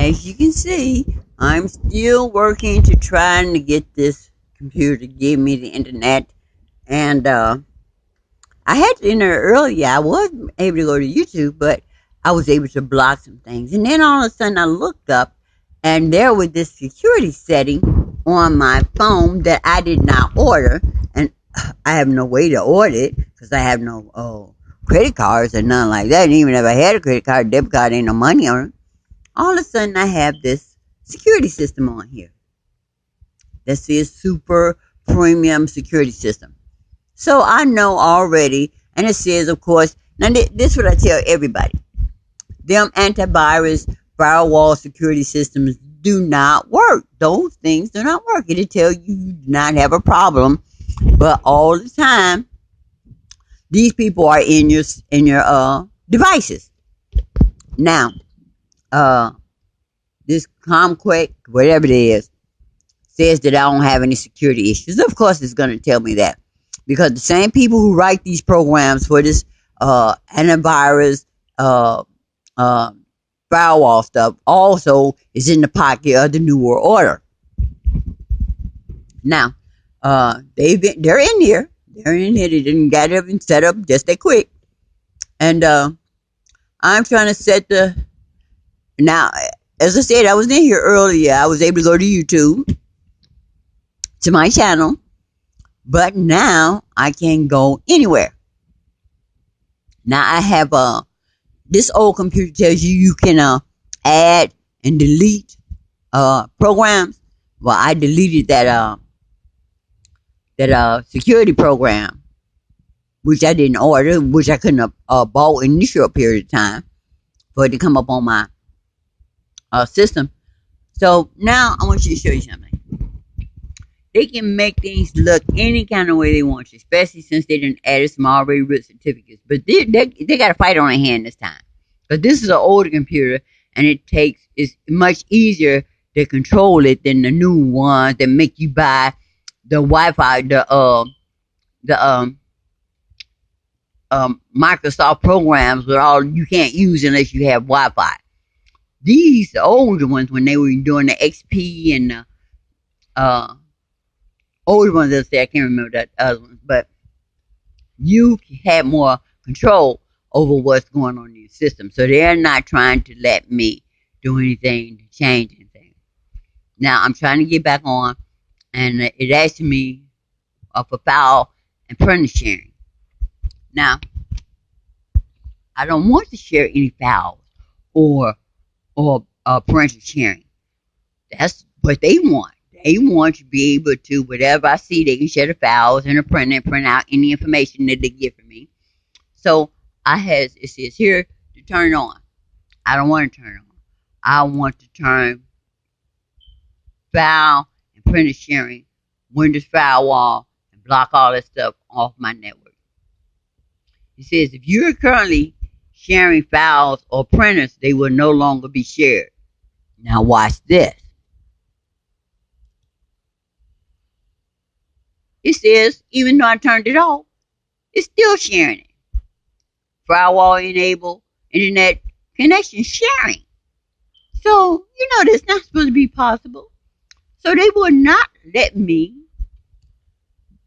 as you can see, I'm still working to trying to get this computer to give me the internet. And I had to enter earlier. I was able to go to YouTube, but I was able to block some things. And then all of a sudden I looked up and there was this security setting on my phone that I did not order. And I have no way to order it because I have no credit cards or nothing like that. And even if I had a credit card, debit card, ain't no money on it. All of a sudden I have this security system on here that says super premium security system. So I know already, and it says, of course, now this is what I tell everybody. Them antivirus firewall security systems do not work. Those things do not work. It'll tell you do not have a problem, but all the time, these people are in your devices. Now, this Comquake, whatever it is, says that I don't have any security issues. Of course, it's going to tell me that. Because the same people who write these programs for this antivirus firewall stuff also is in the pocket of the New World Order. Now, they're in here. They're in here. They didn't get everything set up just that quick. And I'm trying to set the... Now, as I said, I was in here earlier. I was able to go to YouTube, to my channel. But now I can go anywhere. Now I have this old computer tells you can add and delete programs. Well, I deleted that security program, which I didn't order, which I couldn't have bought in this short period of time for it to come up on my system. So now I want you to show you something. They can make things look any kind of way they want to, especially since they didn't add some already written certificates. But they got a fight on their hand this time. Because this is an older computer, and it's much easier to control it than the new ones that make you buy the Wi-Fi, the Microsoft programs with all you can't use unless you have Wi-Fi. These, the older ones, when they were doing the XP and the older ones, I can't remember that other ones, but you had more control over what's going on in your system. So they're not trying to let me do anything to change anything. Now I'm trying to get back on, and it asked me for file and printer sharing. Now, I don't want to share any files or printer sharing. That's what they want. They want to be able to, whatever I see, they can share the files and a print and print out any information that they get from me. So it says here to turn on. I don't want to turn on. I want to turn file and printer sharing, Windows firewall, and block all that stuff off my network. It says if you're currently sharing files or printers, they will no longer be shared. Now watch this. It says, even though I turned it off, it's still sharing it. Firewall enable internet connection sharing. So, that's not supposed to be possible. So they will not let me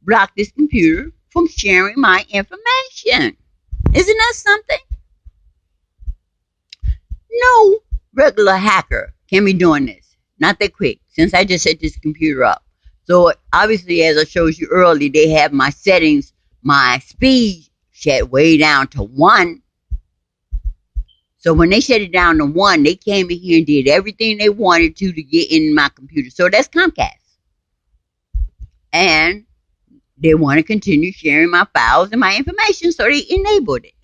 block this computer from sharing my information. Isn't that something? No regular hacker can be doing this. Not that quick, since I just set this computer up. So obviously, as I showed you earlier, they have my settings, my speed set way down to 1. So when they shut it down to 1, they came in here and did everything they wanted to get in my computer. So that's Comcast. And they want to continue sharing my files and my information, so they enabled it.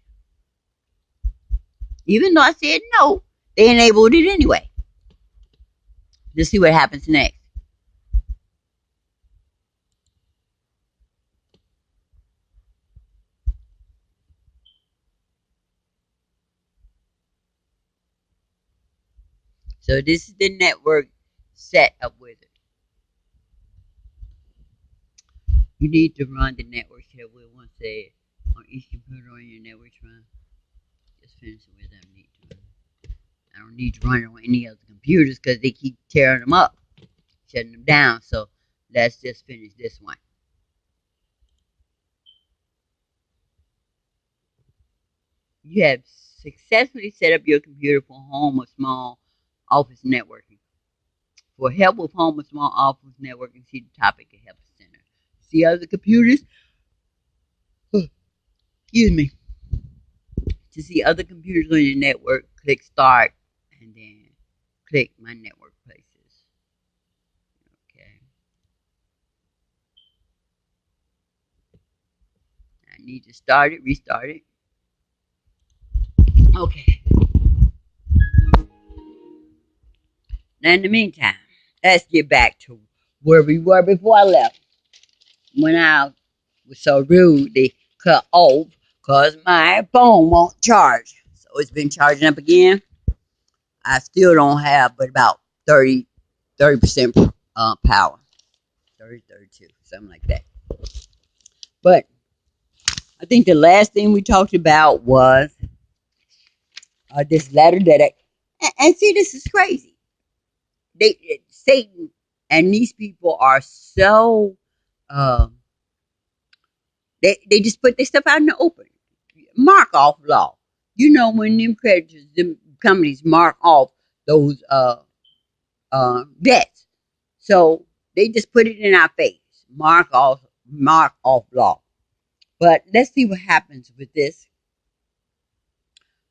Even though I said no, they enabled it anyway. Let's see what happens next. So this is the network setup with it. You need to run the network shell with one said on each computer on your network run. Just finish it with that need to. I don't need to run it on any other computers because they keep tearing them up, shutting them down. So let's just finish this one. You have successfully set up your computer for home or small office networking. For help with home or small office networking, see the topic at Help Center. See other computers? Excuse me. To see other computers on your network, click Start and then click My Network Places. Okay. I need to start it, restart it. Okay. Now, in the meantime, let's get back to where we were before I left. When I was so rude, they cut off because my phone won't charge. So it's been charging up again. I still don't have but about 30% power. 30, 32, something like that. But I think the last thing we talked about was this letter that and see, this is crazy. Satan and these people are so uh, they just put their stuff out in the open. Mark off law. You know, when them creditors, them companies mark off those debts. So they just put it in our face. Mark off law. But let's see what happens with this.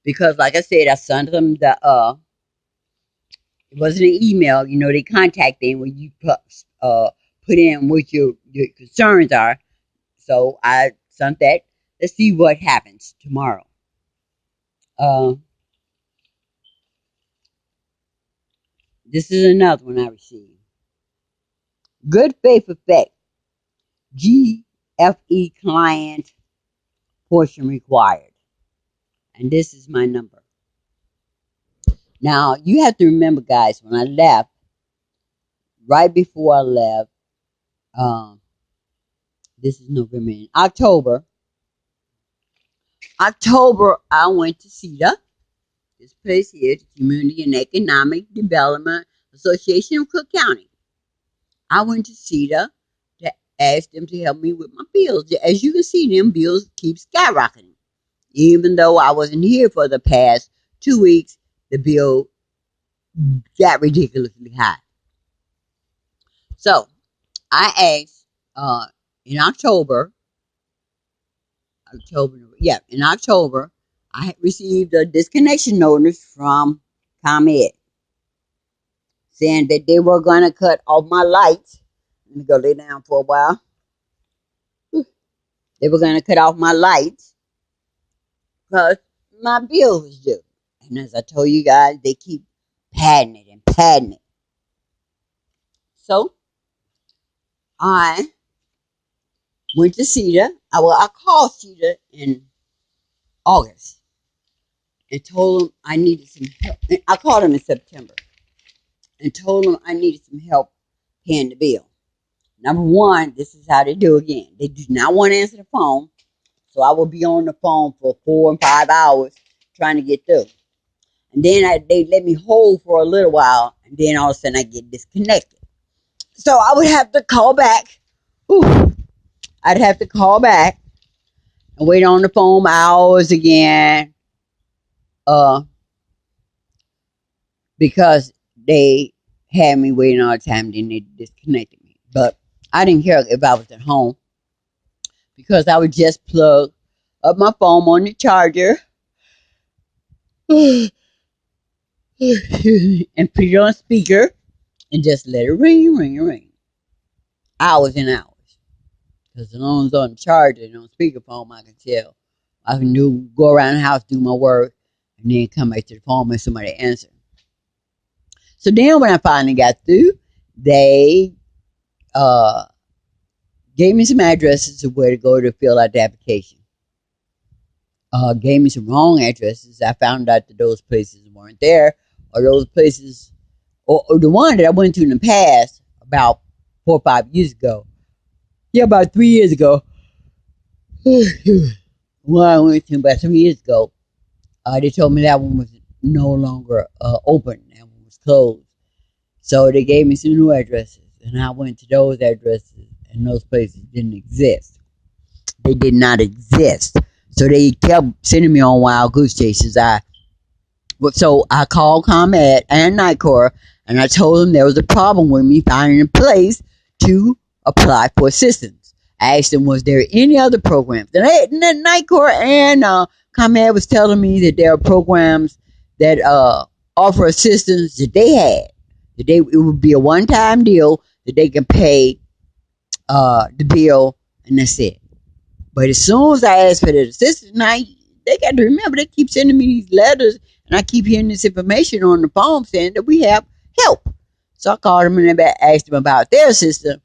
Because like I said, I sent them the it wasn't an email, you know, they contact them when you put in what your concerns are. So I sent that. Let's see what happens tomorrow. This is another one I received. Good faith effect. GFE client portion required. And this is my number. Now, you have to remember, guys, when I left, right before I left, this is November. In October, I went to CETA, this place here, the Community and Economic Development Association of Cook County. I went to CETA to ask them to help me with my bills. As you can see, them bills keep skyrocketing. Even though I wasn't here for the past 2 weeks, the bill got ridiculously high. So I asked in October, in October, I received a disconnection notice from ComEd saying that they were going to cut off my lights. Let me go lay down for a while. They were going to cut off my lights because my bill was due. And as I told you guys, they keep padding it and padding it. So I went to CETA. I called CETA in August and told them I needed some help. I called them in September and told them I needed some help paying the bill. Number one, this is how they do again. They do not want to answer the phone. So I will be on the phone for 4 and 5 hours trying to get through. And then they let me hold for a little while. And then all of a sudden I get disconnected. So I would have to call back. I'd have to call back and wait on the phone hours again. Because they had me waiting all the time. Then they disconnected me. But I didn't care if I was at home. Because I would just plug up my phone on the charger and put it on speaker and just let it ring. Hours and hours. Because as long as it's on the charger and on speakerphone, I can tell. I can go around the house, do my work, and then come back to the phone when somebody answers. So then when I finally got through, they gave me some addresses of where to go to fill out the application. Gave me some wrong addresses. I found out that those places weren't there, or those places, or the one that I went to in the past about 4 or 5 years ago. Yeah, about 3 years ago. Well, I went to about 3 years ago. They told me that one was no longer open and was closed. So they gave me some new addresses, and I went to those addresses, and those places didn't exist. They did not exist. So they kept sending me on wild goose chases. So I called ComEd and Nightcore, and I told them there was a problem with me finding a place to apply for assistance. I asked them, was there any other programs? And then Nightcore and ComEd was telling me that there are programs that offer assistance that they had. It would be a one-time deal that they can pay the bill, and that's it. But as soon as I asked for the assistance, now they got to remember they keep sending me these letters, and I keep hearing this information on the phone saying that we have help. So I called them and asked them about their system,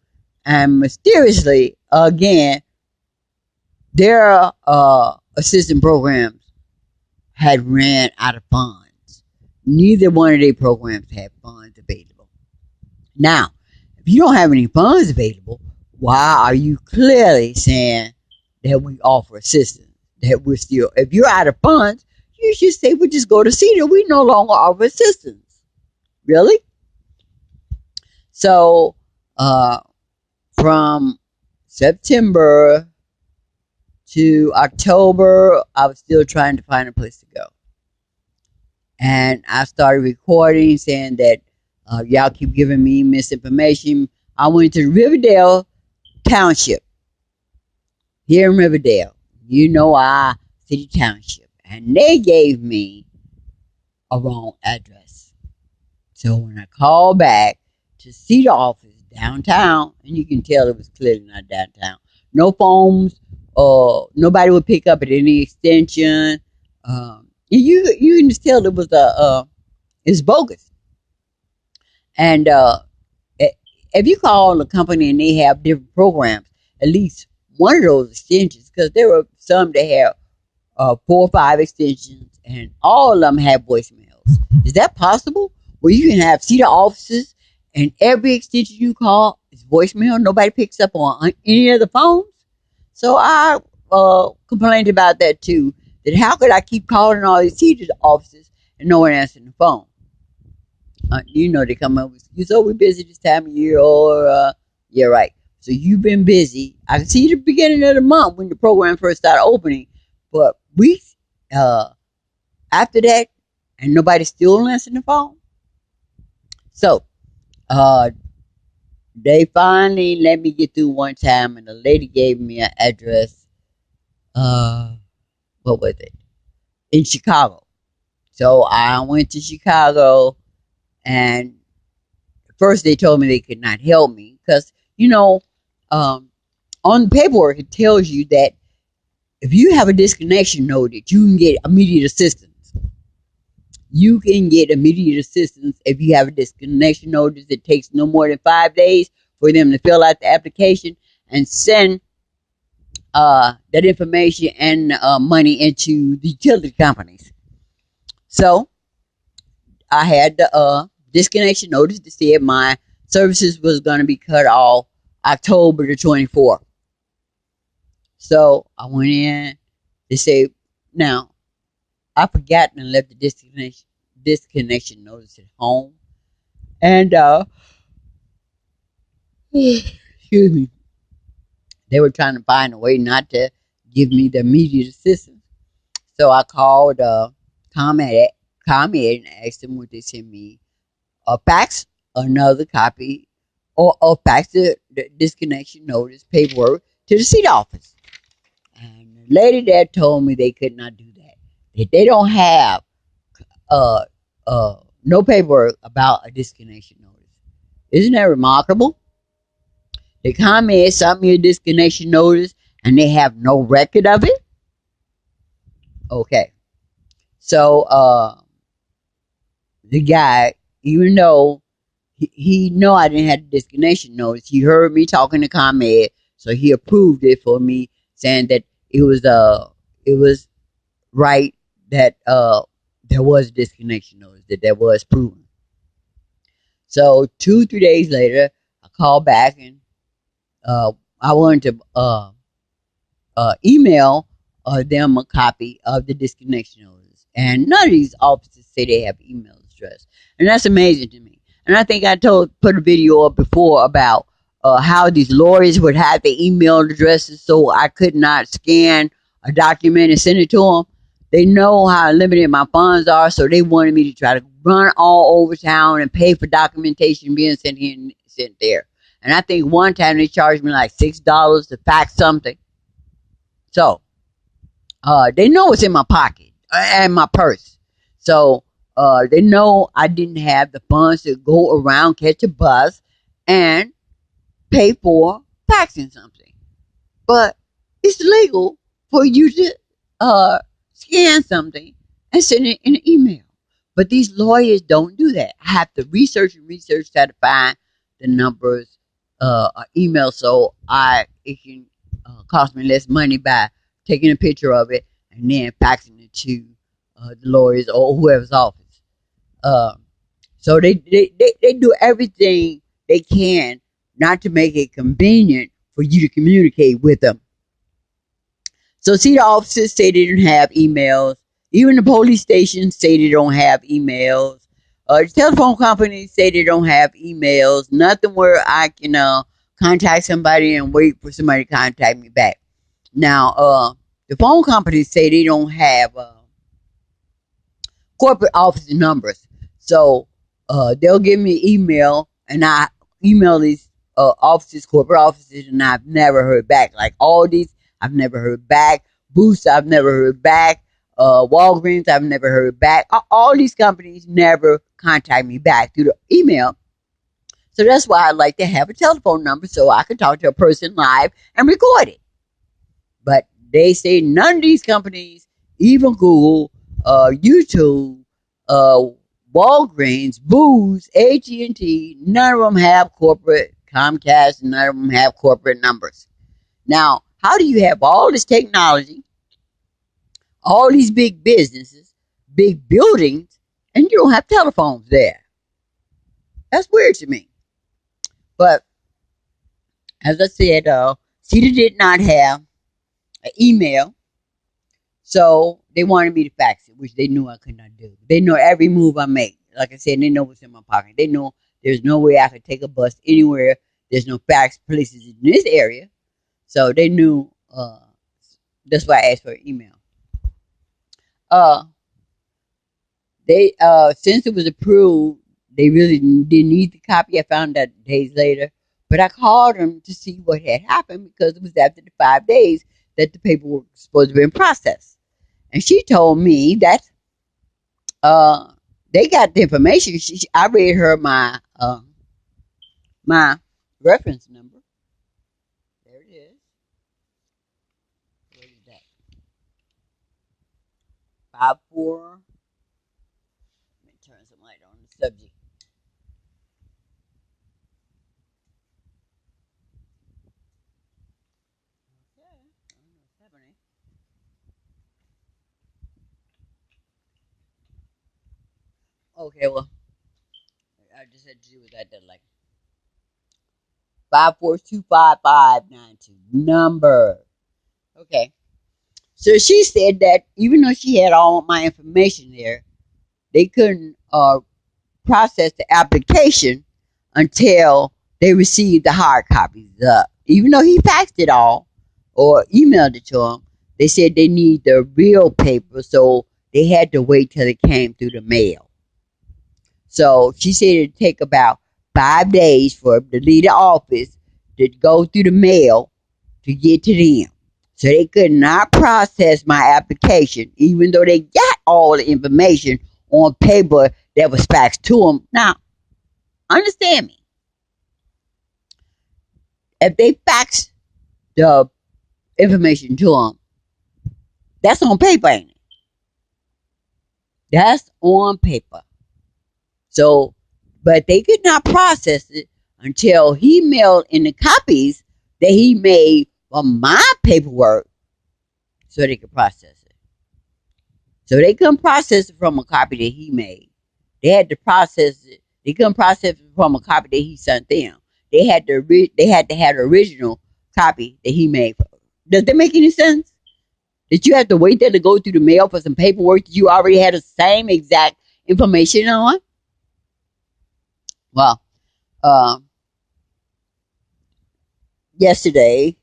and mysteriously, again, their assistance programs had ran out of funds. Neither one of their programs had funds available. Now, if you don't have any funds available, why are you clearly saying that we offer assistance? That we're still, if you're out of funds, you should say we just go to Cedar. We no longer offer assistance. Really? So, from September to October, I was still trying to find a place to go. And I started recording saying that y'all keep giving me misinformation. I went to Riverdale Township here in Riverdale. City Township. And they gave me a wrong address. So when I called back to see the office downtown, and you can tell it was clearly not downtown. No phones, nobody would pick up at any extension. You can just tell it was it's bogus. And if you call the company and they have different programs, at least one of those extensions, because there were some that have 4 or 5 extensions, and all of them have voicemails. Is that possible? Where you can have Cedar offices, and every extension you call is voicemail. Nobody picks up on any of the phones. So I complained about that too. That how could I keep calling all these Cedar offices and no one answering the phone? They come up with, you're so busy this time of year, or yeah, right. So you've been busy. I can see the beginning of the month when the program first started opening, but weeks after that, and nobody still answering the phone. So they finally let me get through one time, and the lady gave me an address. What was it? In Chicago. So I went to Chicago, and first they told me they could not help me because on the paperwork it tells you that if you have a disconnection notice, you can get immediate assistance. You can get immediate assistance if you have a disconnection notice. It takes no more than 5 days for them to fill out the application and send that information and money into the utility companies. So I had the disconnection notice to say my services was going to be cut off October the 24th. So I went in. They say, now, I forgot and left the disconnection notice at home. And, excuse me, they were trying to find a way not to give me the immediate assistance. So I called ComEd and asked them would they send me a fax, another copy, or fax the disconnection notice paperwork to the seat office. And the lady there told me they could not do that. That they don't have no paperwork about a disconnection notice. Isn't that remarkable? The ComEd sent me a disconnection notice and they have no record of it? Okay. So the guy, even though he know I didn't have the disconnection notice, he heard me talking to ComEd, so he approved it for me, saying that it was right that there was a disconnection notice, that was proven. So 2-3 days later, I called back and I wanted to email them a copy of the disconnection notice. And none of these offices say they have email address. And that's amazing to me. And I think I put a video up before about how these lawyers would have their email addresses so I could not scan a document and send it to them. They know how limited my funds are, so they wanted me to try to run all over town and pay for documentation being sent here and sent there. And I think one time they charged me like $6 to fax something. So they know what's in my pocket and my purse. So they know I didn't have the funds to go around, catch a bus, and pay for faxing something. But it's legal for you to scan something and send it in an email. But these lawyers don't do that. I have to research try to find the numbers email so it can cost me less money by taking a picture of it and then faxing it to the lawyers or whoever's office. So they do everything they can not to make it convenient for you to communicate with them. So see, the officers say they didn't have emails. Even the police stations say they don't have emails. The telephone companies say they don't have emails. Nothing where I can contact somebody and wait for somebody to contact me back. Now, the phone companies say they don't have corporate office numbers. So they'll give me an email, and I email these offices, corporate offices, and I've never heard back. Like all these, I've never heard back. Boost, I've never heard back. Walgreens, I've never heard back. All these companies never contact me back through the email. So that's why I like to have a telephone number so I can talk to a person live and record it. But they say none of these companies, even Google, YouTube, Walgreens, Booz, AT&T, none of them have corporate Comcast, none of them have corporate numbers. Now, how do you have all this technology, all these big businesses, big buildings, and you don't have telephones there? That's weird to me. But as I said, CETA did not have an email, so they wanted me to fax it, which they knew I could not do. They know every move I make. Like I said, they know what's in my pocket. They know there's no way I could take a bus anywhere. There's no fax places in this area. So they knew, that's why I asked for an email. They since it was approved, they really didn't need the copy. I found out days later. But I called them to see what had happened because it was after the 5 days that the paperwork was supposed to be in process. And she told me that they got the information. I read her my reference number. There it is. What is that? 54. Let me turn some light on the subject. Okay. I don't know what's happening. Okay, well, I just had to do with that. Like 5425592 number. Okay. So she said that even though she had all my information there, they couldn't process the application until they received the hard copies. Even though he faxed it all or emailed it to them, they said they need the real paper, so they had to wait till it came through the mail. So she said it'd take about 5 days for the leave the office to go through the mail to get to them. So they could not process my application, even though they got all the information on paper that was faxed to them. Now, understand me. If they fax the information to them, that's on paper, ain't it? That's on paper. So, but they could not process it until he mailed in the copies that he made from my paperwork so they could process it. So they couldn't process it from a copy that he made. They had to process it. They couldn't process it from a copy that he sent them. They had to have the original copy that he made. Does that make any sense? Did you have to wait there to go through the mail for some paperwork that you already had the same exact information on? Well, uh, yesterday,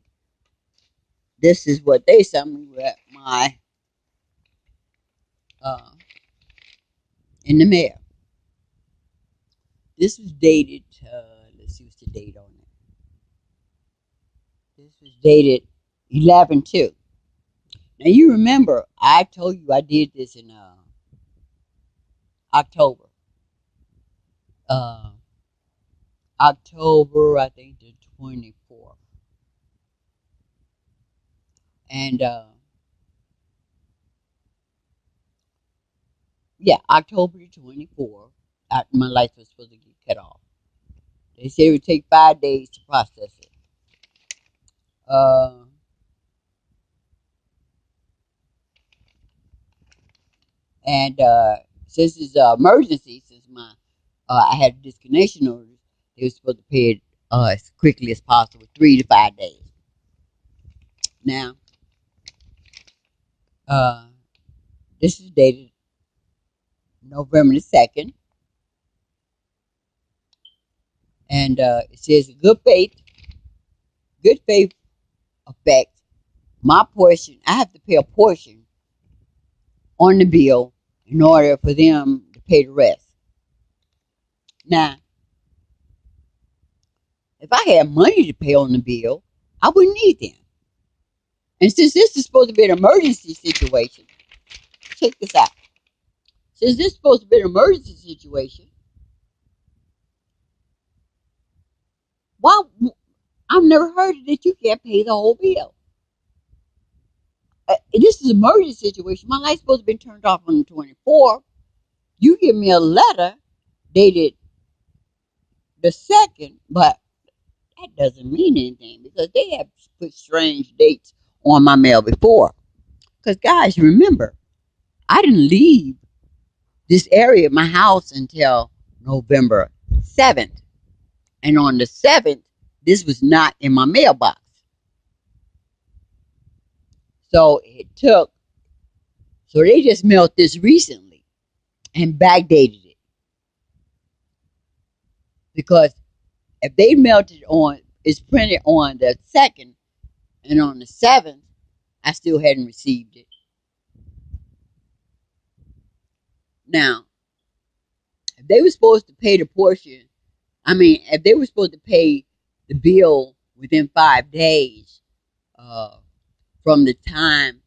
this is what they sent me with my uh, in the mail. This was dated. Let's see what's the date on it. This was dated 11/2. Now you remember I told you I did this in October. Uh, October, I think the 24th, and yeah, October the 24th. My lights was supposed to get cut off. They said it would take 5 days to process it. Uh, and since it's an emergency, since my I had a disconnection notice, they were supposed to pay it as quickly as possible, 3 to 5 days. Now, uh, this is dated November the 2nd, and it says good faith affects my portion. I have to pay a portion on the bill in order for them to pay the rest. Now, if I had money to pay on the bill, I wouldn't need them. And since this is supposed to be an emergency situation, check this out. Since this is supposed to be an emergency situation, why? I've never heard that you can't pay the whole bill. This is an emergency situation. My light's supposed to be turned off on the 24th. You give me a letter dated the 2nd, but that doesn't mean anything because they have put strange dates on my mail before. Because, guys, remember, I didn't leave this area of my house until November 7th. And on the 7th, this was not in my mailbox. So they just mailed this recently and backdated it. Because if they mailed it it's printed on the 2nd, and on the 7th, I still hadn't received it. Now, if they were supposed to pay the portion, if they were supposed to pay the bill within 5 days from the time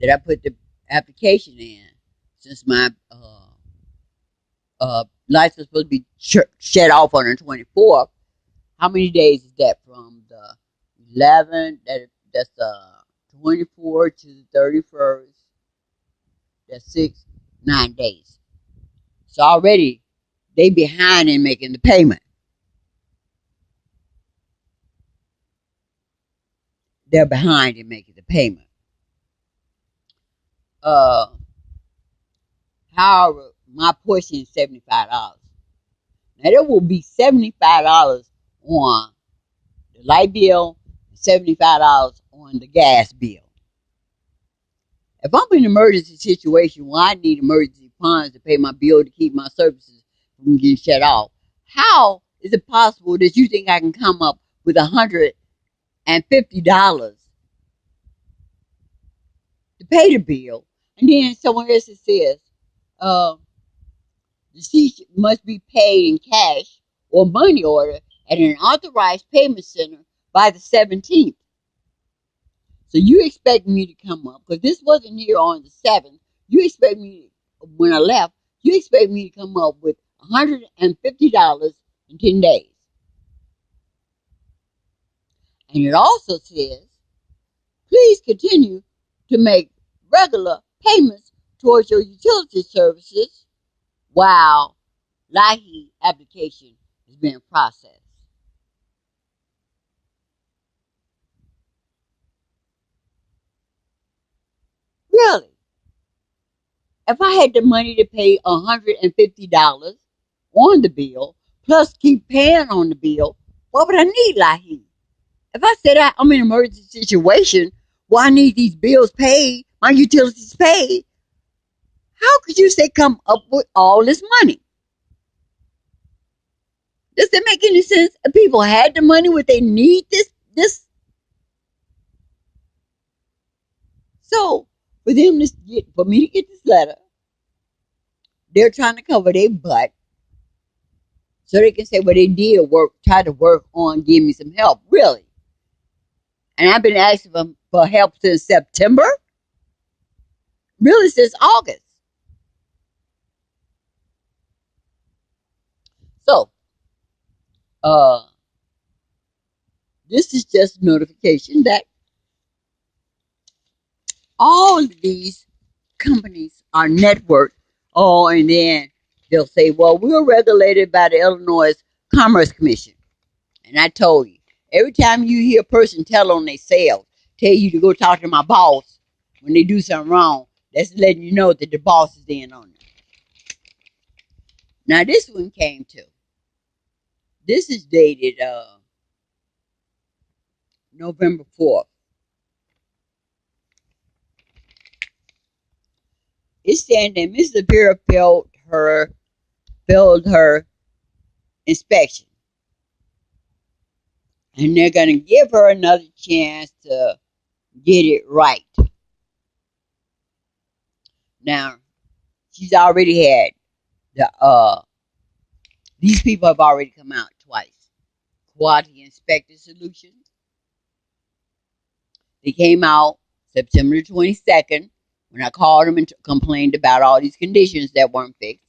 that I put the application in, since my lights was supposed to be shut off on the 24th, how many days is that from the 11th? That's 24 to the 31st. That's 9 days. So already they behind in making the payment. They're behind in making the payment. However, my portion is $75. Now there will be $75 on the light bill, $75 on the gas bill. If I'm in an emergency situation where I need emergency funds to pay my bill to keep my services from getting shut off, how is it possible that you think I can come up with $150 to pay the bill, and then someone else says the receipt must be paid in cash or money order at an authorized payment center by the 17th? So you expect me to come up, because this wasn't here on the 7th. You expect me, when I left, you expect me to come up with $150 in 10 days. And it also says, please continue to make regular payments towards your utility services while LIHEAP application is being processed. Really? If I had the money to pay $150 on the bill, plus keep paying on the bill, what would I need LIHEAP? If I said I'm in an emergency situation, well, I need these bills paid my utilities paid. How could you say come up with all this money? Does that make any sense? People had the money, would they need this? So for me to get this letter, they're trying to cover their butt so they can say, well, they did try to work on giving me some help. Really? And I've been asking them for help since September? Really, since August. So, uh, this is just notification that all of these companies are networked. Oh, and then they'll say, well, we're regulated by the Illinois Commerce Commission. And I told you, every time you hear a person tell on themselves, tell you to go talk to my boss when they do something wrong, that's letting you know that the boss is in on it. Now, this one came to. This is dated November 4th. It's saying that Mr. Vera failed her inspection. And they're going to give her another chance to get it right. Now, she's already had these people have already come out twice. Quality Inspector Solutions. They came out September 22nd when I called them and complained about all these conditions that weren't fixed.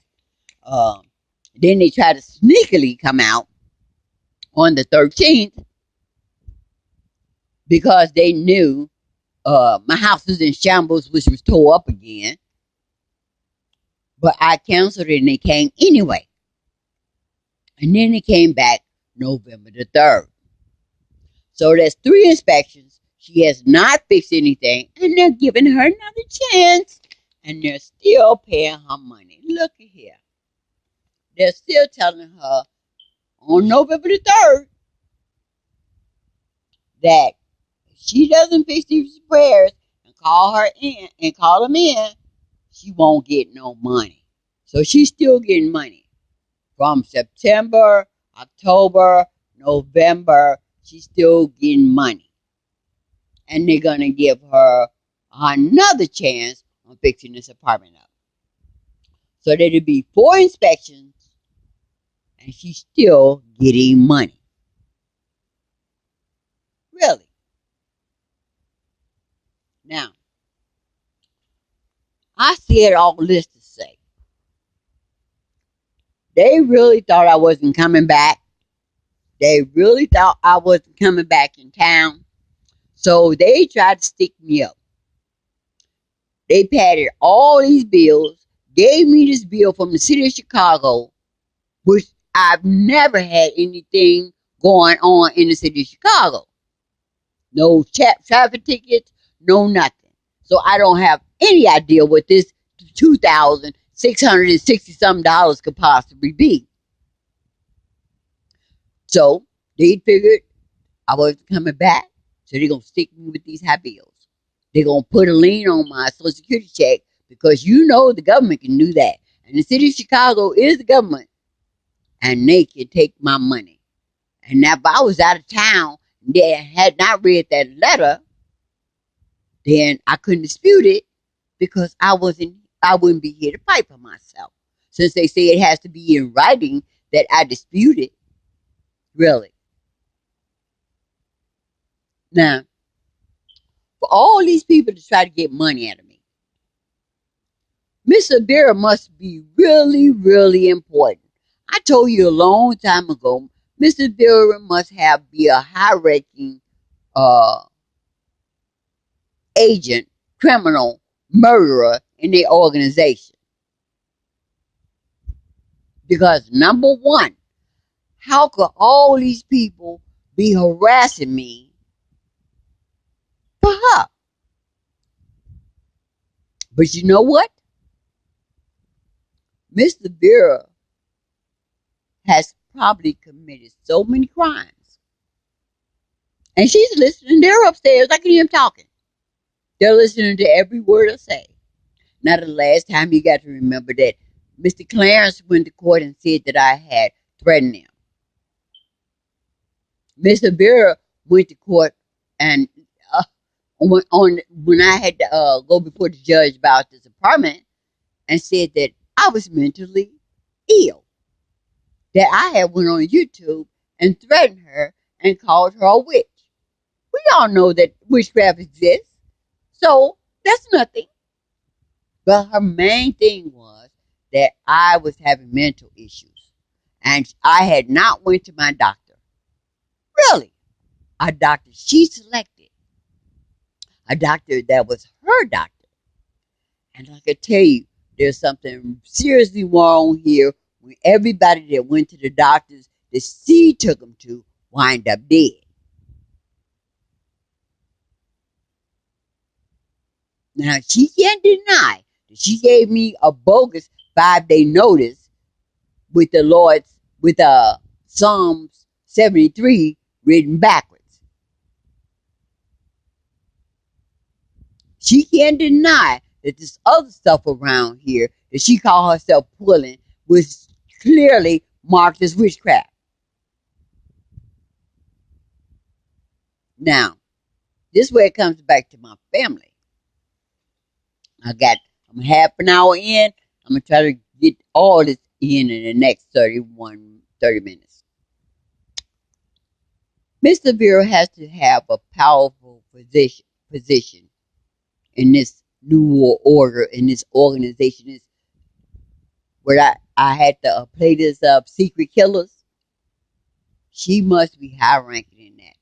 Then they tried to sneakily come out on the 13th because they knew my house was in shambles, which was tore up again. But I canceled it and they came anyway. And then they came back November the 3rd. So there's 3 inspections. She has not fixed anything. And they're giving her another chance. And they're still paying her money. Look at here. They're still telling her on November the 3rd that if she doesn't fix these repairs and call them in, she won't get no money. So she's still getting money. From September, October, November, she's still getting money. And they're going to give her another chance on fixing this apartment up. So there'll be 4 inspections, and she's still getting money. Really? Now, I said all this to say, they really thought I wasn't coming back. They really thought I wasn't coming back in town. So they tried to stick me up. They padded all these bills, gave me this bill from the city of Chicago, which I've never had anything going on in the city of Chicago. No traffic tickets, no nothing. So I don't have any idea what this $2,660 could possibly be. So they figured I wasn't coming back, so they're going to stick me with these high bills. They're going to put a lien on my Social Security check because you know the government can do that. And the city of Chicago is the government, and they can take my money. And now if I was out of town and they had not read that letter, then I couldn't dispute it because I wouldn't be here to fight for myself. Since they say it has to be in writing that I dispute it. Really. Now, for all these people to try to get money out of me, Mr. Vera must be really, really important. I told you a long time ago, Mr. Vera must be a high-ranking agent, criminal, murderer in their organization. Because number one, how could all these people be harassing me for her? But you know what? Mr. Vera has probably committed so many crimes. And she's listening. They're upstairs. I can hear him talking. They're listening to every word I say. Now, the last time you got to remember that Mr. Clarence went to court and said that I had threatened him. Mr. Vera went to court and uh, when I had to go before the judge about this apartment and said that I was mentally ill, that I had went on YouTube and threatened her and called her a witch. We all know that witchcraft exists, so that's nothing. But her main thing was that I was having mental issues, and I had not went to my doctor. Really, a doctor she selected, a doctor that was her doctor. And I could tell you, there's something seriously wrong here when everybody that went to the doctors that she took them to wind up dead. Now, she can't deny that she gave me a bogus 5-day notice with the Lord's, with Psalms 73 written backwards. She can't deny that this other stuff around here that she called herself pulling was clearly marked as witchcraft. Now, this is where it comes back to my family. I'm half an hour in. I'm going to try to get all this in the next 30 minutes. Mr. Vera has to have a powerful position in this new world order, in this organization. This where I had to play this secret killers. She must be high ranking in that.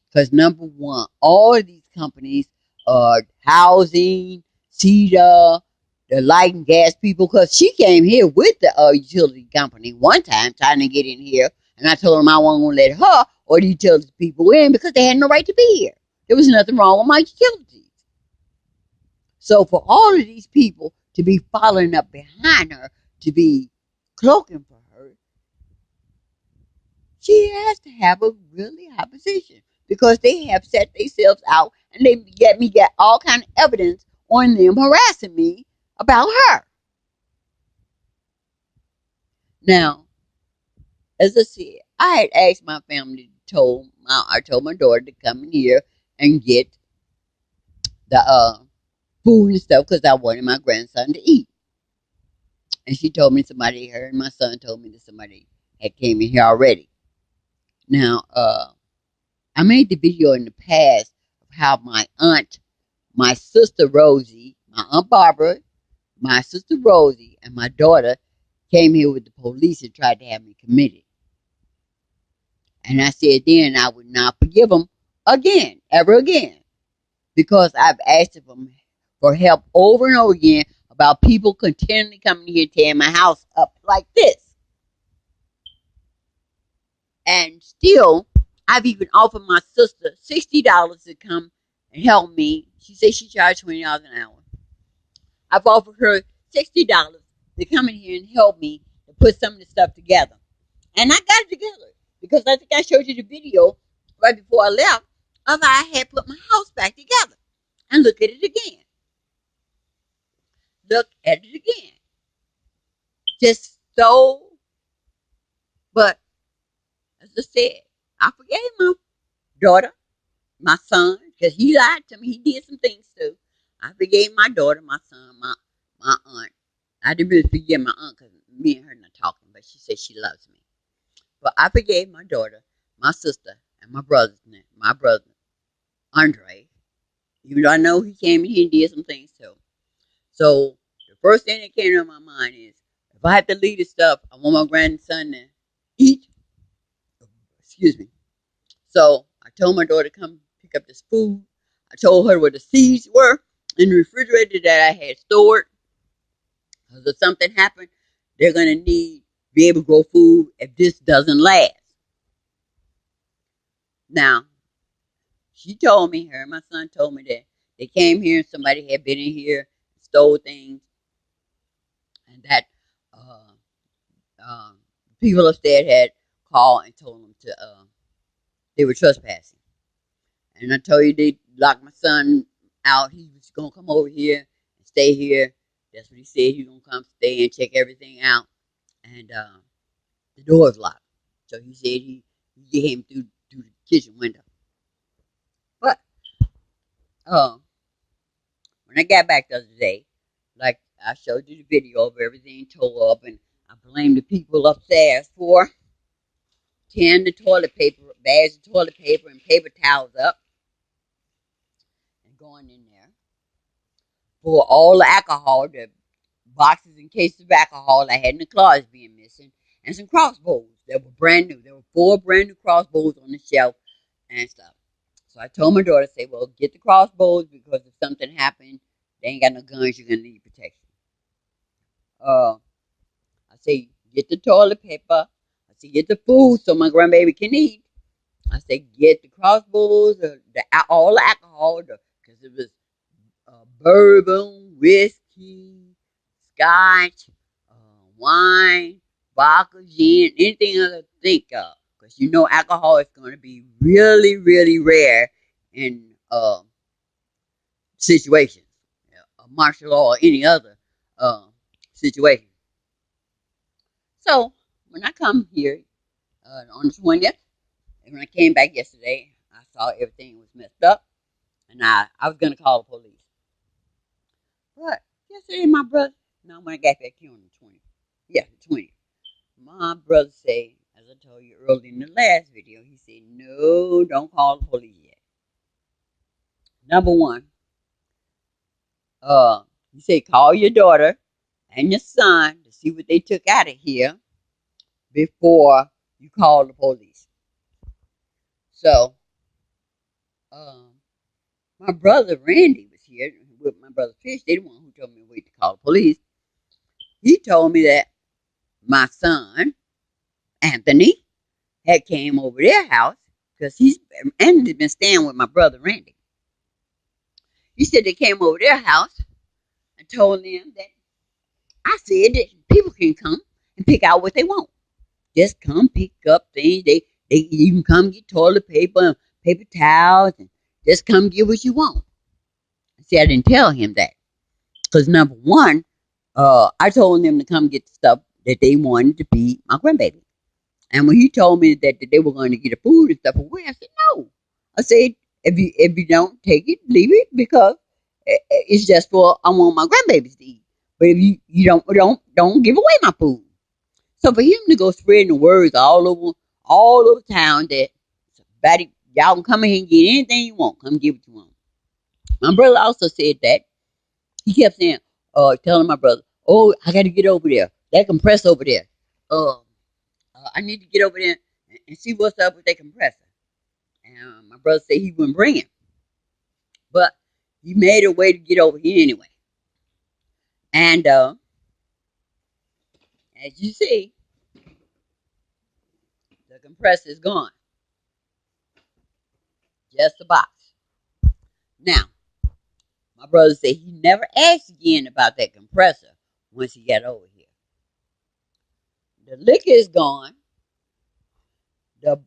Because number one, all of these companies are housing, Cedar, the light and gas people, because she came here with the utility company one time trying to get in here, and I told them I wasn't going to let her or the utility people in because they had no right to be here. There was nothing wrong with my utilities. So for all of these people to be following up behind her, to be cloaking for her, she has to have a really high position because they have set themselves out and they get all kind of evidence on them harassing me about her. Now, as I said, I had asked my family, I told my daughter to come in here and get the food and stuff because I wanted my grandson to eat. And she told me her and my son told me that somebody had came in here already. Now, I made the video in the past of how my aunt, my sister Rosie, my aunt Barbara, my sister Rosie, and my daughter came here with the police and tried to have me committed. And I said then I would not forgive them again, ever again, because I've asked them for help over and over again about people continually coming here tearing my house up like this. And still, I've even offered my sister $60 to come and help me. She said she charged $20 an hour. I've offered her $60 to come in here and help me to put some of this stuff together. And I got it together because I think I showed you the video right before I left of how I had put my house back together. And look at it again. Look at it again. Just so, but as I said, I forgave my daughter, my son, because he lied to me. He did some things too. I forgave my daughter, my son, my aunt. I didn't really forgive my aunt because me and her not talking, but she said she loves me. But I forgave my daughter, my sister, and my brother, Andre. Even though I know he came in here and did some things too. So the first thing that came to my mind is, if I have to leave this stuff, I want my grandson to eat. Excuse me. So I told my daughter to come pick up this food. I told her where the seeds were in the refrigerator that I had stored. Because if something happened, they're going to be able to grow food if this doesn't last. Now, she told me, her and my son told me that they came here and somebody had been in here, stole things, and that people upstairs had called and told them they were trespassing. And I told you they locked my son out. He was gonna come over here and stay here. That's what he said. He was gonna come stay and check everything out. And the door's locked. So he said he get him through the kitchen window. But when I got back the other day, like I showed you the video of everything tore up, and I blamed the people upstairs for tearing the toilet paper, bags of toilet paper and paper towels up and going in there for all the alcohol, the boxes and cases of alcohol I had in the closet being missing, and some crossbows that were brand new. There were 4 brand new crossbows on the shelf and stuff. So I told my daughter, say, well, get the crossbows because if something happened, they ain't got no guns, you're gonna need protection. I say, get the toilet paper. I say, get the food so my grandbaby can eat. I say, get the crossbows, all the alcohol, because it was bourbon, whiskey, scotch, wine, vodka, gin, anything I could think of. Because you know alcohol is going to be really, really rare in situations, martial law or any other situation. So when I come here on the 20th, and when I came back yesterday, I saw everything was messed up, and I was going to call the police. But yesterday, my brother, no, when I got back here on the 20th, yeah, the 20th, my brother said, as I told you earlier in the last video, he said, no, don't call the police yet. Number one, he said, call your daughter and your son to see what they took out of here before you call the police. So, my brother Randy was here with my brother Fish. They the one who told me to wait to call the police. He told me that my son, Anthony, had came over their house because Anthony's been staying with my brother Randy. He said they came over their house and told them that I said that people can come and pick out what they want. Just come pick up things. You can come get toilet paper and paper towels and just come get what you want. See, I didn't tell him that. Because number one, I told them to come get the stuff that they wanted to feed my grandbaby. And when he told me that they were going to get the food and stuff away, I said, no. I said, if you don't take it, leave it because it's just for I want my grandbabies to eat. But if you don't give away my food. So for him to go spreading the words all over town that y'all can come in here and get anything you want. Come get what you want. My brother also said that. He kept saying, telling my brother, oh, I got to get over there. That compressor over there. I need to get over there and see what's up with that compressor. And my brother said he wouldn't bring it. But he made a way to get over here anyway. And as you see, the compressor is gone. Just a box. Now, my brother said he never asked again about that compressor once he got over here. The liquor is gone. The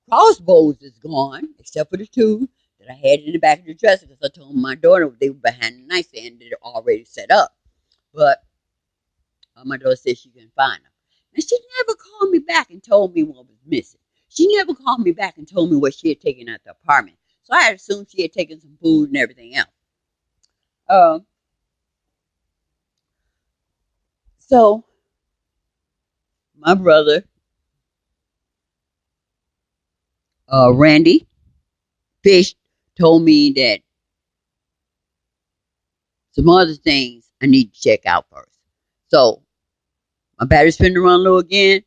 crossbows is gone, except for the 2 that I had in the back of the dresser because I told my daughter they were behind the nightstand that are already set up. But my daughter said she couldn't find them. And she never called me back and told me what was missing. She never called me back and told me what she had taken out the apartment. So I assumed she had taken some food and everything else. So my brother, Randy Fish, told me that some other things I need to check out first. So my battery's finna run low again.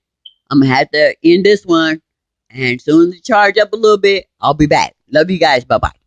I'm gonna have to end this one. And as soon as it charge up a little bit, I'll be back. Love you guys. Bye-bye.